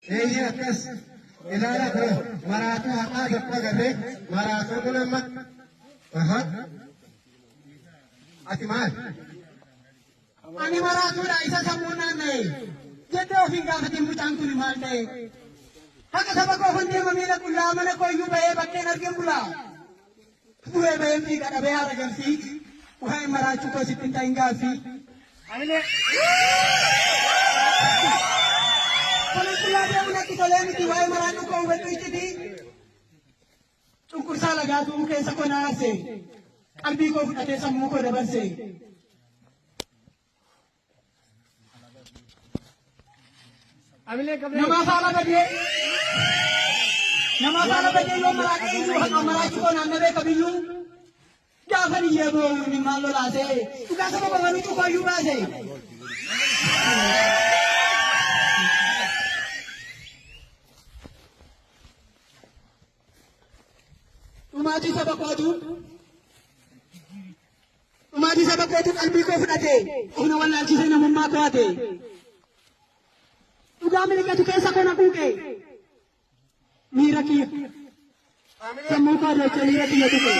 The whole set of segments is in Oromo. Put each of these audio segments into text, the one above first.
Eeyyee akkas ilaala koo maraatuu haqaa tokko galee maraatuu kun amma ati maal? Ani maraatuudha isa sammuu naanna'e jettee ofiin gaafatiin mucaan kun maal ta'e? Haqa saba koo kan deema miila qullaa mana koo iyyuu bahee bakkeen argeen bulaa. Bu'ee bahee miidha dhabee haara galfii waa'ee maraachuu koo sitti hin ta'in gaaffii. Kunis qullaa deemu natti tolee miti waa'ee maraachuu koo hubadhu ittiti. Cunqursaa lagaatuu keessa koo naarse qalbii koo fudhatee sammuu koo dabarse. Nama saala badee yoo maraaqee iyyuu haqa maraachuu koo naannabee kabiyyuu gaafa niyyee boo'uu ni maal lolaasee dhugaa saba babaluu cukoo iyyuu baase. Dhumaatii saba kootu qalbii koo fudhatee humna wallaalchisee namummaa koo hate. Dhugaa miliqatu keessa kana kuuqe miira kiyya sammuu koo adeemsee miira kiyya tuqe.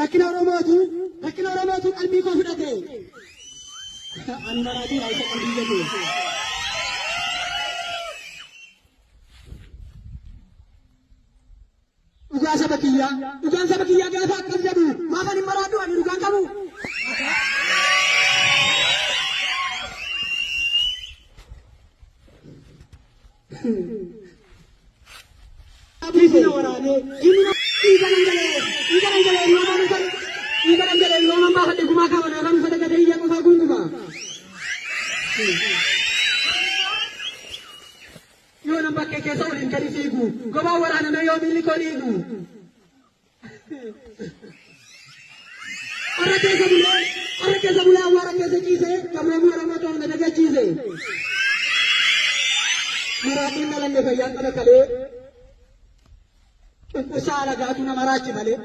Rakkina Oromootu qalbii koo fudhate. Ani maraatii raayisa qalbii jedhu. Dhugaan saba kiyyaa gaafa akkas jedhu maaf ani maraadhu ani dhugaan qabu. Yoo nama bakkee keessa waliin gadi fiigu gobaa waraaname yoo miilli koo dhiigu. Har'a keessa bulee awwaara keessa ciise qabroomii Oromoo ta'uu na dagachiise. Maraatiin nalanne fayyaan qaba kalee cunqursaa lagaatu nama raachi malee.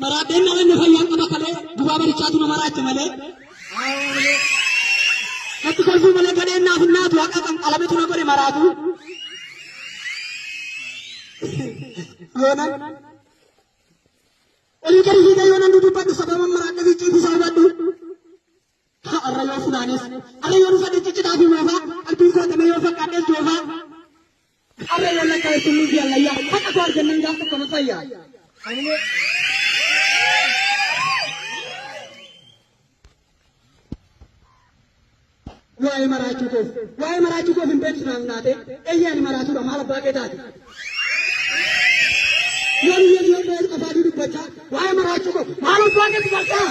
Maraatiin nalanne fayyaan qaba kalee gubaa barichaatu nama raachi malee. Natti kolfuu malee gadheen naaf naatu haqa kan qalametu na godhe maraatu. Yoonan olii gadi hiiga yoonan dudubbadhu sababa maraadha fiiqiifisa hubadhu. Arra yoo funaanis arra yoo dhufadhe ciccitaa fi moofaa qalbiin koo dhamee yoo fakkaadhes joofaa. Arra yoo lakka ittiin fi allayyaa haqa koo argannan gaaf tokko na fayyaa. Waa'ee maraachuu koof hin beeksisu naaf naate eeyyee ani maraatuudha maal abbaa kee taate. Yoo biyya yoo ta'e qofaaduu dubbachaa waa'ee maraachuu koof maal abbaa kee dubbachaa.